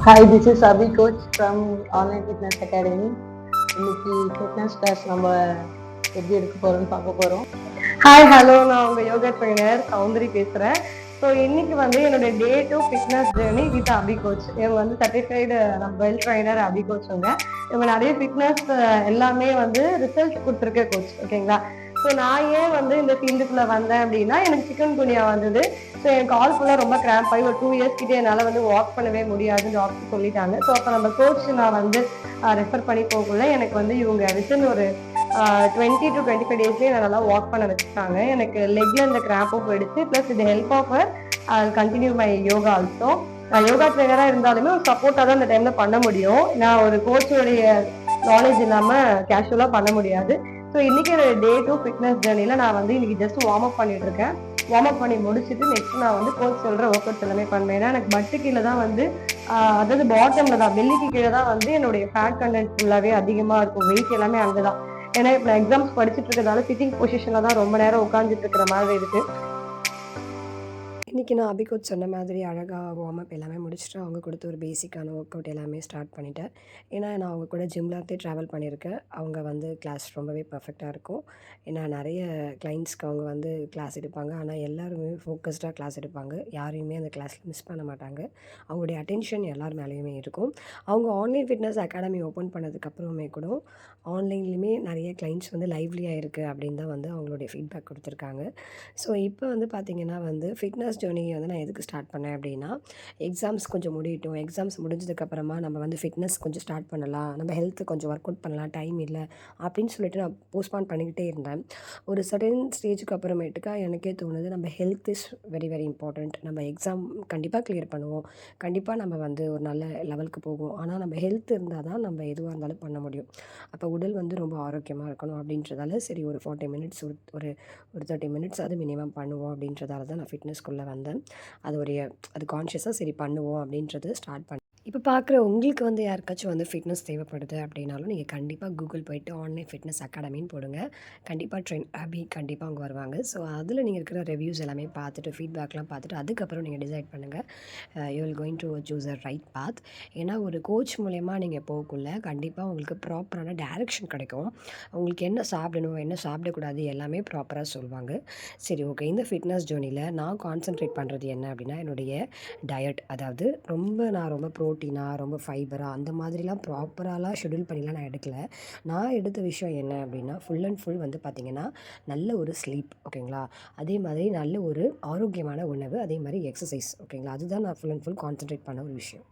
Hi, this is Abhi Coach from Online Fitness Academy. இன்னைக்கு fitness class நம்ம எப்படி எடுக்க போறோம்னு பார்க்க போறோம். ஹாய் ஹலோ, நான் உங்கள் யோகா ட்ரெயினர் சௌந்தரி பேசுகிறேன். ஸோ இன்னைக்கு வந்து என்னுடைய day 2 fitness journey with Abhi coach. இவங்க வந்து சர்டிஃபைடு வெல் ட்ரைனர் அபி கோச்சுங்க. இவங்க நிறைய ஃபிட்னஸ் எல்லாமே வந்து ரிசல்ட் கொடுத்துருக்க கோச், ஓகேங்களா. ஸோ நான் ஏன் வந்து இந்த ஃபீல்டுக்குள்ளே வந்தேன் அப்படின்னா, எனக்கு சிக்கன் குனியா வந்தது. ஸோ என் கால் ஃபுல்லாக ரொம்ப கிராம்ப் ஆகி ஒரு 2 இயர்ஸ் கிட்டே என்னால் வந்து வாக் பண்ணவே முடியாதுன்னு டாக்டர் சொல்லிட்டாங்க. ஸோ அப்போ நம்ம கோச் நான் வந்து ரெஃபர் பண்ணி போகக்குள்ள எனக்கு வந்து இவங்க வித்தின் ஒரு 20 to 25 டேஸ்லேயே நான் நல்லா வாக் பண்ண வச்சுட்டாங்க. எனக்கு லெக்ல இந்த கிராம்பும் போயிடுச்சு. ப்ளஸ் இது help of I continue my yoga also. நான் யோகா ட்ரெயினராக இருந்தாலுமே ஒரு சப்போர்ட்டாக தான் அந்த டைமில் பண்ண முடியும். நான் ஒரு கோச்சோடைய நாலேஜ் இல்லாமல் கேஷுவலாக பண்ண முடியாது. ஸோ இன்னைக்கு டே 2 ஃபிட்னஸ் ஜேர்னியில் நான் வந்து இன்னைக்கு ஜஸ்ட் வார்ம் அப் பண்ணிட்டு இருக்கேன். வார்ம் அப் பண்ணி முடிச்சுட்டு நெக்ஸ்ட் நான் வந்து கோச் சொல்கிற ஒர்க் அவுட்ஸ் எல்லாமே பண்ணுவேன். ஏன்னா எனக்கு பட்டு கீழே தான் வந்து அதாவது பாட்டமில் தான், பெல்லிக்கு கீழே தான் வந்து என்னுடைய ஃபேட் கண்டென்ட் ஃபுல்லாகவே அதிகமாக இருக்கும். வெயிட் எல்லாமே அங்கே தான். ஏன்னா இப்போ நான் எக்ஸாம்ஸ் படிச்சுட்டு இருக்கிறதால சிட்டிங் பொசிஷனில் தான் ரொம்ப நேரம் உட்காந்துட்டு இருக்கிற மாதிரி இருக்குது. இன்றைக்கி நான் அபிகோச் சொன்ன மாதிரி அழகாக வார்ம் அப் எல்லாமே முடிச்சுட்டு அவங்க கொடுத்த ஒரு பேசிக்கான ஒர்க் அவுட் எல்லாமே ஸ்டார்ட் பண்ணிட்டேன். ஏன்னா நான் அவங்க கூட ஜிம்லாத்தே ட்ராவல் பண்ணியிருக்கேன். அவங்க வந்து கிளாஸ் ரொம்பவே பர்ஃபெக்டாக இருக்கும். ஏன்னா நிறைய கிளைண்ட்ஸ்க்கு அவங்க வந்து கிளாஸ் எடுப்பாங்க. ஆனால் எல்லாருமே ஃபோக்கஸ்டாக கிளாஸ் எடுப்பாங்க. யாரையுமே அந்த கிளாஸில் மிஸ் பண்ண மாட்டாங்க. அவங்களுடைய அட்டென்ஷன் எல்லார் மேலேயுமே இருக்கும். அவங்க ஆன்லைன் ஃபிட்னஸ் அகாடமி ஓப்பன் பண்ணதுக்கப்புறமே கூட ஆன்லைன்லேயுமே நிறைய கிளைண்ட்ஸ் வந்து லைவ்லியாக இருக்குது அப்படின்னு தான் வந்து அவங்களுடைய ஃபீட்பேக் கொடுத்துருக்காங்க. ஸோ இப்போ வந்து பார்த்திங்கன்னா வந்து ஃபிட்னஸ் ஜேர்னியை வந்து நான் எதுக்கு ஸ்டார்ட் பண்ணேன் அப்படின்னா, எக்ஸாம்ஸ் கொஞ்சம் முடியட்டும். எக்ஸாம்ஸ் முடிஞ்சதுக்கப்புறமா நம்ம வந்து ஃபிட்னஸ் கொஞ்சம் ஸ்டார்ட் பண்ணலாம். நம்ம ஹெல்த்து கொஞ்சம் ஒர்க் அவுட் பண்ணலாம், டைம் இல்லை அப்படின்னு சொல்லிட்டு நான் போஸ்ட்பான் பண்ணிக்கிட்டே இருந்தேன். ஒரு சர்டன் ஸ்டேஜுக்கு அப்புறமேட்டுக்கா எனக்கே தோணுது, நம்ம health is very very important. நம்ம எக்ஸாம் கண்டிப்பாக கிளியர் பண்ணுவோம். கண்டிப்பாக நம்ம வந்து ஒரு நல்ல லெவலுக்கு போவோம். ஆனால் நம்ம ஹெல்த் இருந்தால் தான் நம்ம எதுவாக இருந்தாலும் பண்ண முடியும். அப்போ உடல் வந்து ரொம்ப ஆரோக்கியமாக இருக்கணும் அப்படின்றதால சரி ஒரு 40 மினிட்ஸ் ஒரு 30 மினிட்ஸ் அது மினிமம் பண்ணுவோம் அப்படின்றதால தான் நான் ஃபிட்னஸ்குள்ளே வந்தேன். அது கான்ஷியஸாக சரி பண்ணுவோம் அப்படின்றது ஸ்டார்ட் பண்ணேன். இப்போ பார்க்குற உங்களுக்கு வந்து யாருக்காச்சும் வந்து ஃபிட்னஸ் தேவைப்படுது அப்படின்னாலும் நீங்கள் கண்டிப்பாக கூகுள் போய்ட்டு ஆன்லைன் ஃபிட்னஸ் அகாடமின்னு போடுங்க. கண்டிப்பாக அபி கண்டிப்பாக அவங்க வருவாங்க. ஸோ அதில் நீங்கள் இருக்கிற ரிவ்யூஸ் எல்லாமே பார்த்துட்டு ஃபீட்பேக்லாம் பார்த்துட்டு அதுக்கப்புறம் நீங்கள் டிசைட் பண்ணுங்கள். You will going to choose a right path. ஏன்னா ஒரு கோச் மூலயமா நீங்கள் போகக்குள்ள கண்டிப்பாக உங்களுக்கு ப்ராப்பரான டைரக்ஷன் கிடைக்கும். உங்களுக்கு என்ன சாப்பிடணும், என்ன சாப்பிடக்கூடாது எல்லாமே ப்ராப்பராக சொல்லுவாங்க. சரி, ஓகே. இந்த ஃபிட்னஸ் ஜேர்னியில் நான் கான்சன்ட்ரேட் பண்ணுறது என்ன அப்படின்னா, என்னுடைய டயட். அதாவது நான் ரொம்ப ப்ரோட்டீனாக ரொம்ப ஃபைபராக அந்த மாதிரிலாம் ப்ராப்பராலாம் ஷெட்யூல் பண்ணிலாம் நான் எடுக்கல. நான் எடுத்த விஷயம் என்ன அப்படின்னா, ஃபுல் அண்ட் ஃபுல் வந்து பார்த்திங்கன்னா நல்ல ஒரு ஸ்லீப், ஓகேங்களா. அதே மாதிரி நல்ல ஒரு ஆரோக்கியமான உணவு, அதே மாதிரி எக்ஸசைஸ், ஓகேங்களா. அதுதான் நான் ஃபுல் அண்ட் ஃபுல் கான்சன்ட்ரேட் பண்ண ஒரு விஷயம்.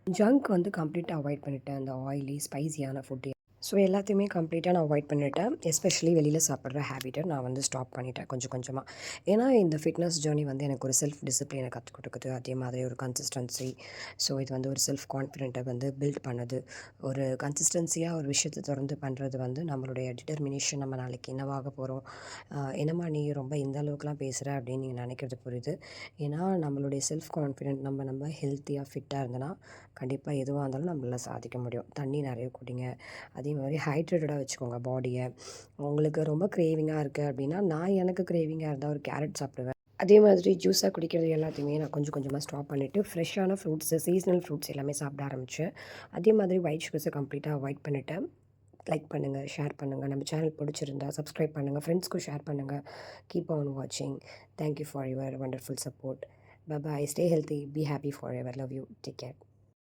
ஜங்க் வந்து கம்ப்ளீட்டாக அவாய்ட் பண்ணிட்டேன். அந்த ஆயிலி ஸ்பைசியான ஃபுட்டு ஸோ எல்லாத்தையுமே கம்ப்ளீட்டாக நான் அவாய்ட் பண்ணிவிட்டேன். எஸ்பெஷலி வெளியில் சாப்பிட்ற ஹேபிட்டை நான் வந்து ஸ்டாப் பண்ணிட்டேன் கொஞ்சம் கொஞ்சமாக. ஏன்னா இந்த ஃபிட்னஸ் ஜேர்னி வந்து எனக்கு ஒரு செல்ஃப் டிசிப்ளினை கற்றுக் கொடுக்குது. அதே மாதிரி ஒரு கன்சிஸ்டன்சி. ஸோ இது வந்து ஒரு செல்ஃப் கான்ஃபிடென்ட்டை வந்து பில்ட் பண்ணுது. ஒரு கன்சிஸ்டன்சியாக ஒரு விஷயத்தை தொடர்ந்து பண்ணுறது வந்து நம்மளுடைய டிட்டர்மினேஷன். நம்ம நாளைக்கு என்னவாக போகிறோம், என்னம்மா நீ ரொம்ப இந்த அளவுக்குலாம் பேசுகிற அப்படின்னு நீங்கள் நினைக்கிறது புரியுது. ஏன்னா நம்மளுடைய செல்ஃப் கான்ஃபிடென்ட் நம்ம ஹெல்த்தியாக ஃபிட்டாக இருந்தோன்னா கண்டிப்பாக எதுவாக இருந்தாலும் நம்மளால் சாதிக்க முடியும். தண்ணி நிறைய குடிங்க. அதே மாதிரி ஹைட்ரேட்டடாக வச்சுக்கோங்க பாடியை. உங்களுக்கு ரொம்ப கிரேவிங்காக இருக்குது அப்படின்னா, எனக்கு கிரேவிங்காக இருந்தால் ஒரு கேரட் சாப்பிடுவேன். அதே மாதிரி ஜூஸாக குடிக்கிறது எல்லாத்தையுமே நான் கொஞ்சம் கொஞ்சமாக ஸ்டாப் பண்ணிவிட்டு ஃப்ரெஷ்ஷான ஃப்ரூட்ஸு, சீசனல் ஃப்ரூட்ஸ் எல்லாமே சாப்பிட ஆரம்பித்தேன். அதே மாதிரி ஒயிட் சுகர்ஸை கம்ப்ளீட்டாக அவாய்ட் பண்ணிவிட்டேன். லைக் பண்ணுங்கள், ஷேர் பண்ணுங்கள். நம்ம சேனல் பிடிச்சிருந்தா சப்ஸ்கிரைப் பண்ணுங்கள், ஃப்ரெண்ட்ஸ்க்கும் ஷேர் பண்ணுங்கள். கீப் ஆன் வாட்சிங். Thank you for your wonderful support. Bye bye. Stay healthy. Be happy forever. Love you. Take care.